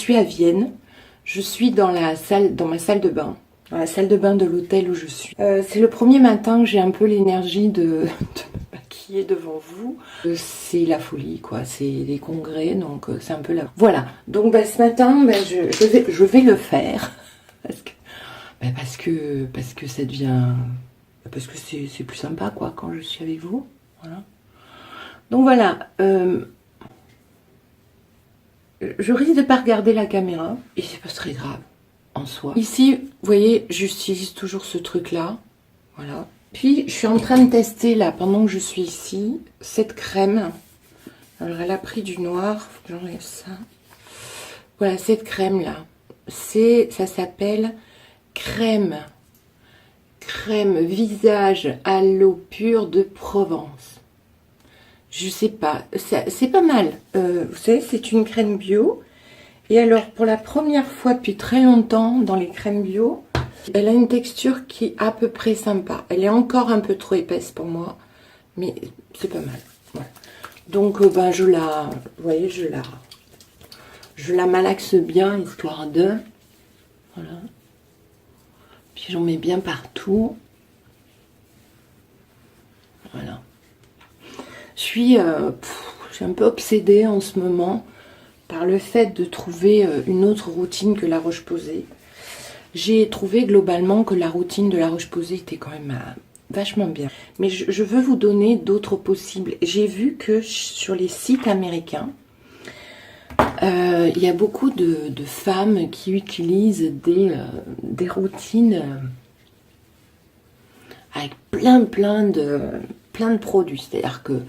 suis à Vienne. Je suis dans ma salle de bain. Dans la salle de bain de l'hôtel où je suis. C'est le premier matin que j'ai un peu l'énergie de me maquiller devant vous. C'est la folie, quoi. C'est des congrès, donc c'est un peu la... Voilà. Donc ce matin, je vais le faire. Parce que ça devient... Parce que c'est plus sympa, quoi, quand je suis avec vous. Voilà. Donc voilà. Je risque de pas regarder la caméra. Et c'est pas très grave. En soi. Ici, vous voyez, j'utilise toujours ce truc-là. Voilà. Puis, je suis en train de tester, là, pendant que je suis ici, cette crème. Alors, elle a pris du noir. Faut que j'enlève ça. Voilà, cette crème-là. Ça s'appelle crème visage à l'eau pure de Provence. Je sais pas. C'est pas mal. Vous savez, c'est une crème bio. Et alors, pour la première fois depuis très longtemps, dans les crèmes bio, elle a une texture qui est à peu près sympa. Elle est encore un peu trop épaisse pour moi, mais c'est pas mal. Voilà. Donc, vous voyez, je la malaxe bien, histoire de... Voilà. Puis j'en mets bien partout. Voilà. Je suis un peu obsédée en ce moment par le fait de trouver une autre routine que la Roche-Posay. J'ai trouvé globalement que la routine de la Roche-Posay était quand même vachement bien. Mais je veux vous donner d'autres possibles. J'ai vu que sur les sites américains, il y a beaucoup de femmes qui utilisent des routines avec plein de produits. C'est-à-dire que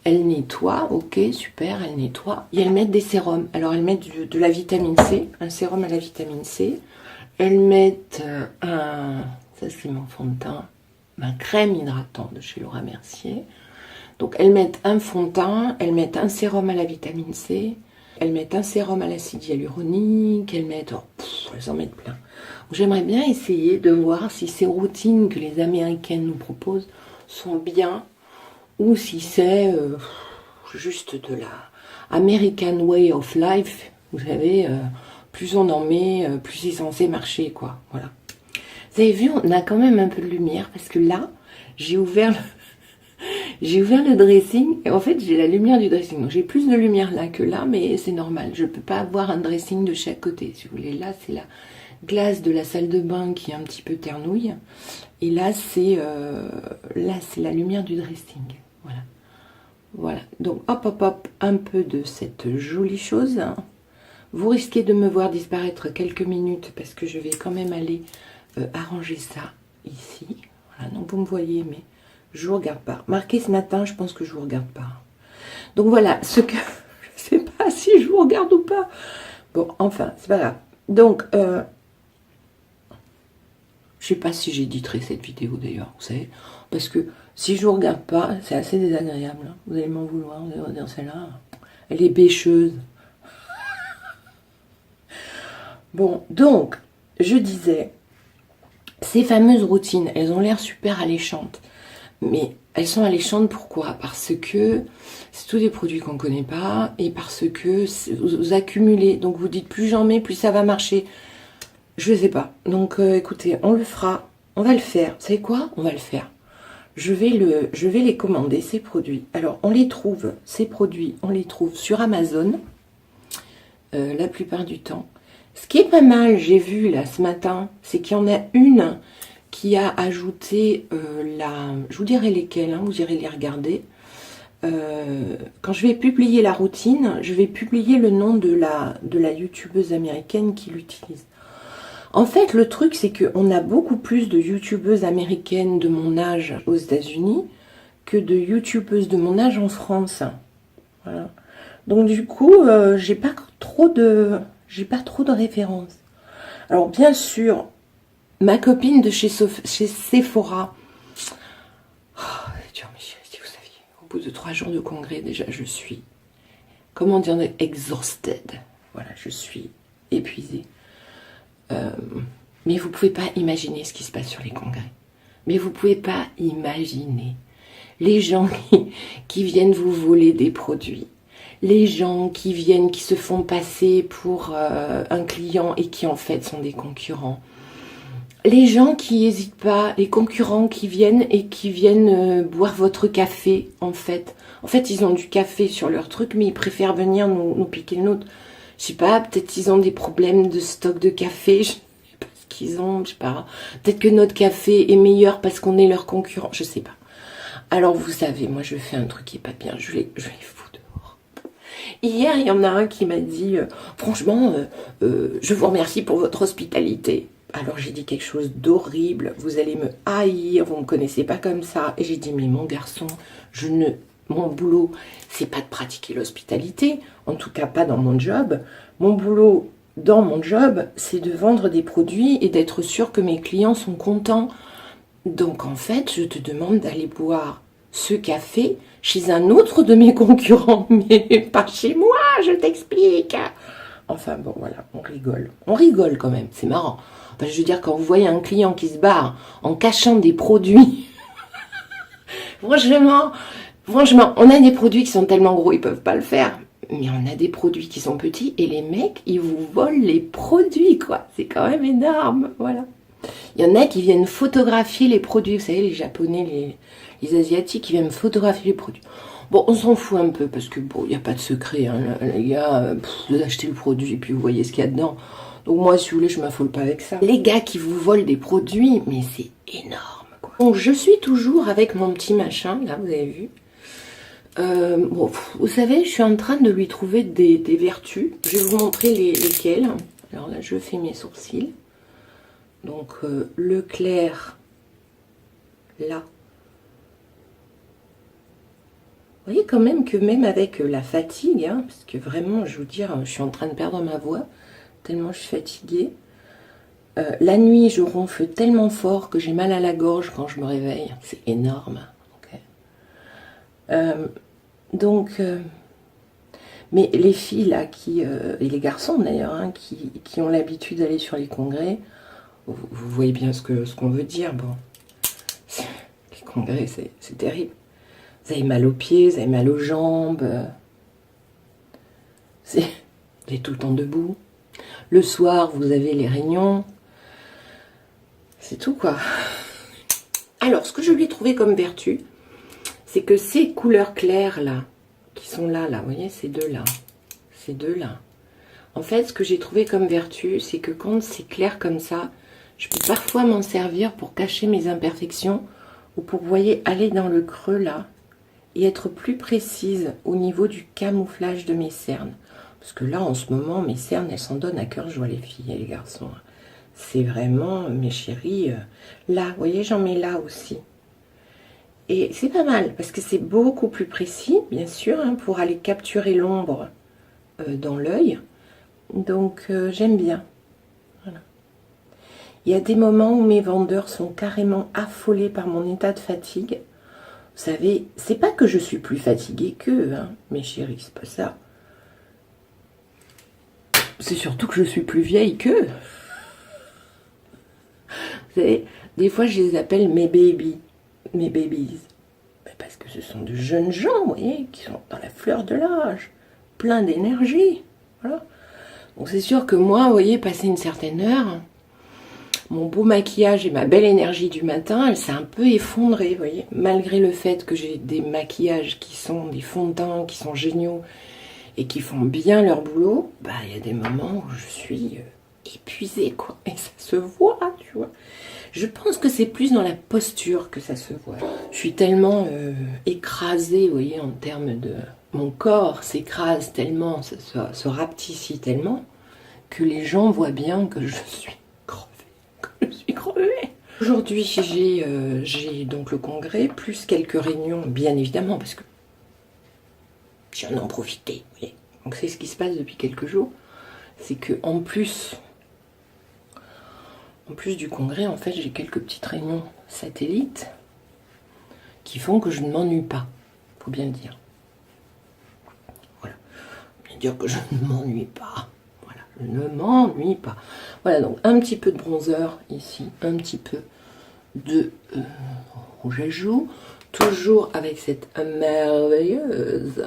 elles nettoient, ok, super, elles nettoient. Et elles mettent des sérums. Alors, elles mettent de la vitamine C, un sérum à la vitamine C. Elles mettent ça c'est mon fond de teint, ma crème hydratante de chez Laura Mercier. Donc, elles mettent un fond de teint, elles mettent un sérum à la vitamine C, elles mettent un sérum à l'acide hyaluronique, elles en mettent plein. J'aimerais bien essayer de voir si ces routines que les Américaines nous proposent sont bien, ou si c'est juste de la American way of life, vous savez, plus on en met, plus c'est censé marcher, quoi. Voilà. Vous avez vu, on a quand même un peu de lumière, parce que là, j'ai ouvert le dressing, et en fait, j'ai la lumière du dressing. Donc, j'ai plus de lumière là que là, mais c'est normal. Je ne peux pas avoir un dressing de chaque côté, si vous voulez. Là, c'est la glace de la salle de bain qui est un petit peu ternouille. Et là, c'est la lumière du dressing. Voilà. Voilà. Donc, hop, un peu de cette jolie chose. Vous risquez de me voir disparaître quelques minutes parce que je vais quand même aller arranger ça ici. Voilà. Donc, vous me voyez, mais je vous regarde pas. Marqué ce matin, je pense que je vous regarde pas. Donc, voilà. Je sais pas si je vous regarde ou pas. Bon, enfin, c'est pas grave. Donc, je sais pas si j'éditerai cette vidéo d'ailleurs, vous savez, parce que si je vous regarde pas, c'est assez désagréable. Hein. Vous allez m'en vouloir, vous allez dire celle-là, elle est bêcheuse. Bon, donc, je disais, ces fameuses routines, elles ont l'air super alléchantes. Mais elles sont alléchantes pourquoi? Parce que c'est tous des produits qu'on ne connaît pas et parce que vous accumulez. Donc vous dites plus j'en mets, plus ça va marcher. Je ne sais pas. Donc écoutez, on le fera. On va le faire. Vous savez quoi? On va le faire. Je vais les commander, ces produits. Alors on les trouve, ces produits, on les trouve sur Amazon. La plupart du temps. Ce qui est pas mal, j'ai vu là ce matin, c'est qu'il y en a une qui a ajouté je vous dirai lesquelles, hein, vous irez les regarder. Quand je vais publier la routine, je vais publier le nom de la youtubeuse américaine qui l'utilise. En fait, le truc, c'est qu'on a beaucoup plus de youtubeuses américaines de mon âge aux États-Unis que de youtubeuses de mon âge en France. Voilà. Donc du coup, j'ai pas trop de références. Alors bien sûr, ma copine de chez Sephora. Oh, Dieu, Michel, si vous saviez, au bout de 3 jours de congrès, déjà, je suis, comment dire, exhausted. Voilà, je suis épuisée. Mais vous pouvez pas imaginer ce qui se passe sur les congrès. Mais vous pouvez pas imaginer les gens qui viennent vous voler des produits, les gens qui viennent, qui se font passer pour un client et qui en fait sont des concurrents. Les gens qui n'hésitent pas, les concurrents qui viennent et qui viennent boire votre café en fait. En fait, ils ont du café sur leur truc, mais ils préfèrent venir nous piquer le nôtre. Je sais pas, peut-être qu'ils ont des problèmes de stock de café, je sais pas ce qu'ils ont, je sais pas. Peut-être que notre café est meilleur parce qu'on est leur concurrent, je sais pas. Alors vous savez, moi je fais un truc qui est pas bien, je les fous dehors. Hier, il y en a un qui m'a dit, franchement, je vous remercie pour votre hospitalité. Alors j'ai dit quelque chose d'horrible, vous allez me haïr, vous me connaissez pas comme ça. Et j'ai dit, mais mon garçon, mon boulot, c'est pas de pratiquer l'hospitalité, en tout cas pas dans mon job. Mon boulot, dans mon job, c'est de vendre des produits et d'être sûr que mes clients sont contents. Donc en fait, je te demande d'aller boire ce café chez un autre de mes concurrents, mais pas chez moi, je t'explique. Enfin bon, voilà, on rigole. On rigole quand même, c'est marrant. Enfin, je veux dire, quand vous voyez un client qui se barre en cachant des produits, franchement, on a des produits qui sont tellement gros, ils peuvent pas le faire. Mais on a des produits qui sont petits et les mecs, ils vous volent les produits, quoi. C'est quand même énorme, voilà. Il y en a qui viennent photographier les produits. Vous savez, les Japonais, les Asiatiques, qui viennent photographier les produits. Bon, on s'en fout un peu parce que, bon, il n'y a pas de secret, hein, les gars. Vous achetez le produit et puis vous voyez ce qu'il y a dedans. Donc moi, si vous voulez, je m'affole pas avec ça. Les gars qui vous volent des produits, mais c'est énorme, quoi. Donc je suis toujours avec mon petit machin, là, vous avez vu. Bon, vous savez, je suis en train de lui trouver des vertus. Je vais vous montrer lesquelles. Alors là, je fais mes sourcils. Donc le clair, là. Vous voyez quand même que même avec la fatigue, hein, parce que vraiment, je vous dire, je suis en train de perdre ma voix, tellement je suis fatiguée. La nuit, je ronfle tellement fort que j'ai mal à la gorge quand je me réveille. C'est énorme. Okay. Mais les filles, là, et les garçons d'ailleurs, hein, qui ont l'habitude d'aller sur les congrès, vous voyez bien ce qu'on veut dire. Bon, les congrès, c'est terrible. Vous avez mal aux pieds, vous avez mal aux jambes. Vous êtes tout le temps debout. Le soir, vous avez les réunions. C'est tout, quoi. Alors, ce que je lui ai trouvé comme vertu, c'est que ces couleurs claires, là, qui sont là, vous voyez, ces deux-là. Ces deux-là. En fait, ce que j'ai trouvé comme vertu, c'est que quand c'est clair comme ça, je peux parfois m'en servir pour cacher mes imperfections ou pour, vous voyez, aller dans le creux, là, et être plus précise au niveau du camouflage de mes cernes. Parce que là, en ce moment, mes cernes, elles s'en donnent à cœur joie, les filles et les garçons. C'est vraiment, mes chéris, là, vous voyez, j'en mets là aussi. Et c'est pas mal, parce que c'est beaucoup plus précis, bien sûr, hein, pour aller capturer l'ombre dans l'œil. Donc, j'aime bien. Voilà. Il y a des moments où mes vendeurs sont carrément affolés par mon état de fatigue. Vous savez, c'est pas que je suis plus fatiguée qu'eux, hein, mes chéris, c'est pas ça. C'est surtout que je suis plus vieille qu'eux. Vous savez, des fois je les appelle mes babies. Mes babies. Parce que ce sont de jeunes gens, vous voyez, qui sont dans la fleur de l'âge, plein d'énergie. Voilà. Donc c'est sûr que moi, vous voyez, passé une certaine heure, mon beau maquillage et ma belle énergie du matin, elle s'est un peu effondrée, vous voyez. Malgré le fait que j'ai des maquillages qui sont des fonds de teint, qui sont géniaux et qui font bien leur boulot, bah il y a des moments où je suis épuisée, quoi. Et ça se voit, tu vois. Je pense que c'est plus dans la posture que ça se voit. Je suis tellement écrasée, vous voyez, en termes de... Mon corps s'écrase tellement, se rapetissit tellement, que les gens voient bien que je suis crevée. Aujourd'hui, j'ai donc le congrès, plus quelques réunions, bien évidemment, parce que j'en ai en profité, vous voyez. Donc c'est ce qui se passe depuis quelques jours. C'est que en plus du congrès, en fait, j'ai quelques petites réunions satellites qui font que je ne m'ennuie pas, faut bien le dire. Voilà, bien dire que je ne m'ennuie pas. Voilà, je ne m'ennuie pas. Voilà, donc un petit peu de bronzer ici, un petit peu de rouge à joues, toujours avec cette merveilleuse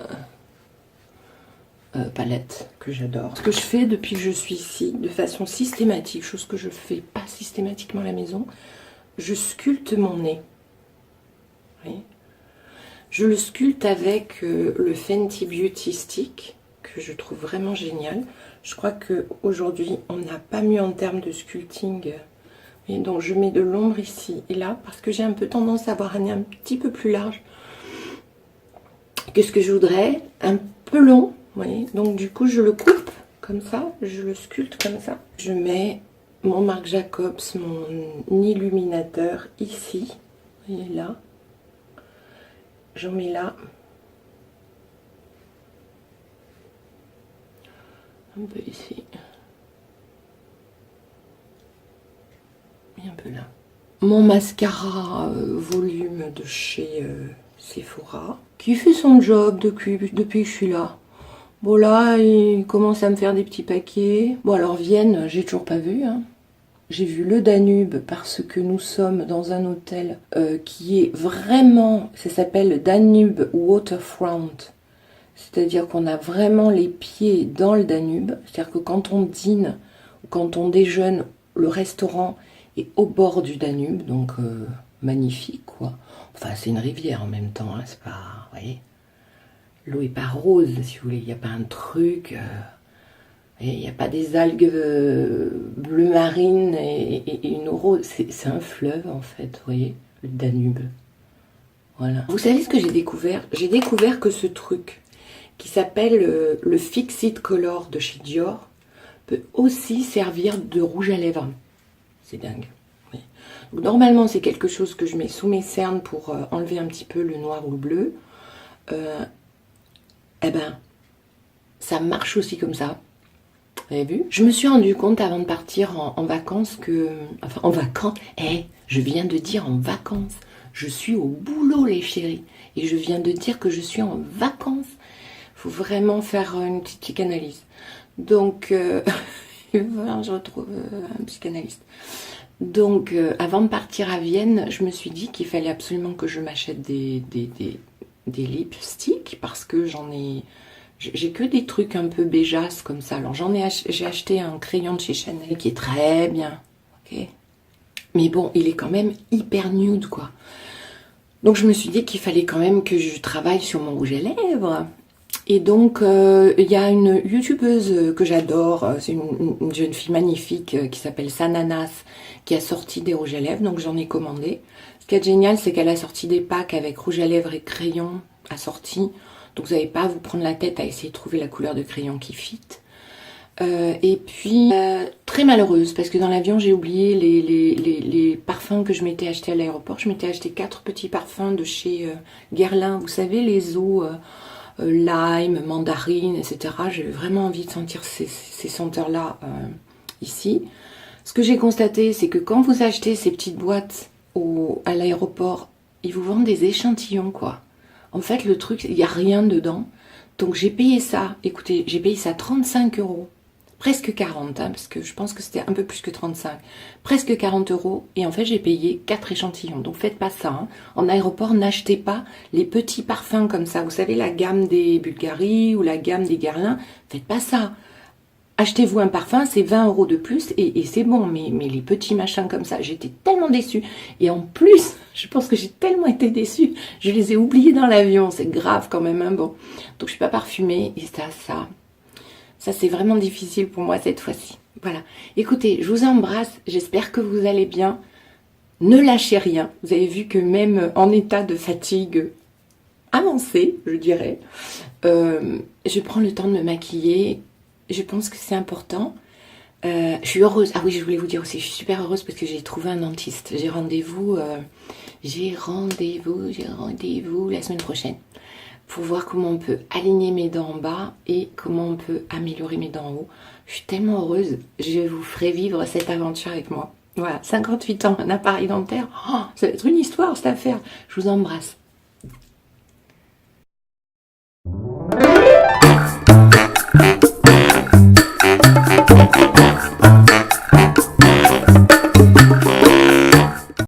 palette que j'adore. Ce que je fais depuis que je suis ici, de façon systématique, chose que je fais pas systématiquement à la maison, je sculpte mon nez. Vous voyez, je le sculpte avec le Fenty Beauty Stick, que je trouve vraiment génial. Je crois qu'aujourd'hui, on n'a pas mieux en termes de sculpting. Et donc, je mets de l'ombre ici et là, parce que j'ai un peu tendance à avoir un nez un petit peu plus large que ce que je voudrais. Un peu long, vous voyez. Donc, du coup, je le coupe comme ça, je le sculpte comme ça. Je mets mon Marc Jacobs, mon illuminateur ici, vous voyez là. J'en mets là. Un peu ici. Et un peu là. Mon mascara volume de chez Sephora, qui fait son job depuis que je suis là. Bon là, il commence à me faire des petits paquets. Bon alors Vienne, j'ai toujours pas vu. Hein. J'ai vu le Danube parce que nous sommes dans un hôtel qui est vraiment, ça s'appelle Danube Waterfront. C'est-à-dire qu'on a vraiment les pieds dans le Danube. C'est-à-dire que quand on dîne ou quand on déjeune, le restaurant est au bord du Danube. Donc magnifique quoi. Enfin c'est une rivière en même temps, hein, c'est pas, vous voyez. L'eau est pas rose si vous voulez, il n'y a pas un truc... il n'y a pas des algues bleu marine et une eau rose. C'est un fleuve en fait, vous voyez, le Danube. Voilà. Vous savez ce que j'ai découvert? J'ai découvert que ce truc qui s'appelle le Fix It Color de chez Dior peut aussi servir de rouge à lèvres. C'est dingue. Oui. Donc, normalement, c'est quelque chose que je mets sous mes cernes pour enlever un petit peu le noir ou le bleu. Eh ben, ça marche aussi comme ça. Vous avez vu? Je me suis rendu compte avant de partir en vacances que... Enfin, en vacances... je viens de dire en vacances. Je suis au boulot, les chéris. Et je viens de dire que je suis en vacances. Il faut vraiment faire une petite psychanalyse. Donc, je retrouve un psychanalyste. Donc, avant de partir à Vienne, je me suis dit qu'il fallait absolument que je m'achète des lipsticks parce que j'en ai... J'ai que des trucs un peu béjasse comme ça. Alors j'ai acheté un crayon de chez Chanel qui est très bien. Ok. Mais bon, il est quand même hyper nude quoi. Donc je me suis dit qu'il fallait quand même que je travaille sur mon rouge à lèvres. Et donc il y a une youtubeuse que j'adore. C'est une jeune fille magnifique qui s'appelle Sananas qui a sorti des rouges à lèvres. Donc j'en ai commandé. Ce qui est génial, c'est qu'elle a sorti des packs avec rouge à lèvres et crayon assortis. Donc vous n'avez pas à vous prendre la tête à essayer de trouver la couleur de crayon qui fit. Et puis, très malheureuse, parce que dans l'avion, j'ai oublié les parfums que je m'étais acheté à l'aéroport. Je m'étais acheté 4 petits parfums de chez Guerlain. Vous savez, les eaux lime, mandarine, etc. J'avais vraiment envie de sentir ces senteurs-là ici. Ce que j'ai constaté, c'est que quand vous achetez ces petites boîtes à l'aéroport, ils vous vendent des échantillons, quoi. En fait, le truc, il n'y a rien dedans. Donc, j'ai payé ça. Écoutez, j'ai payé ça 35 €. Presque 40, hein, parce que je pense que c'était un peu plus que 35. Presque 40 €. Et en fait, j'ai payé 4 échantillons. Donc, faites pas ça. Hein. En aéroport, n'achetez pas les petits parfums comme ça. Vous savez, la gamme des Bulgari ou la gamme des Guerlain. Faites pas ça. Achetez-vous un parfum, c'est 20 € de plus et c'est bon. Mais les petits machins comme ça, j'étais tellement déçue. Et en plus, je pense que j'ai tellement été déçue, je les ai oubliés dans l'avion. C'est grave quand même, hein, bon. Donc je suis pas parfumée et ça c'est vraiment difficile pour moi cette fois-ci. Voilà. Écoutez, je vous embrasse. J'espère que vous allez bien. Ne lâchez rien. Vous avez vu que même en état de fatigue avancée, je dirais, je prends le temps de me maquiller. Je pense que c'est important. Je suis heureuse. Ah oui, je voulais vous dire aussi, je suis super heureuse parce que j'ai trouvé un dentiste. J'ai rendez-vous la semaine prochaine pour voir comment on peut aligner mes dents en bas et comment on peut améliorer mes dents en haut. Je suis tellement heureuse. Je vous ferai vivre cette aventure avec moi. Voilà, 58 ans, un appareil dentaire. Oh, ça va être une histoire cette affaire. Je vous embrasse.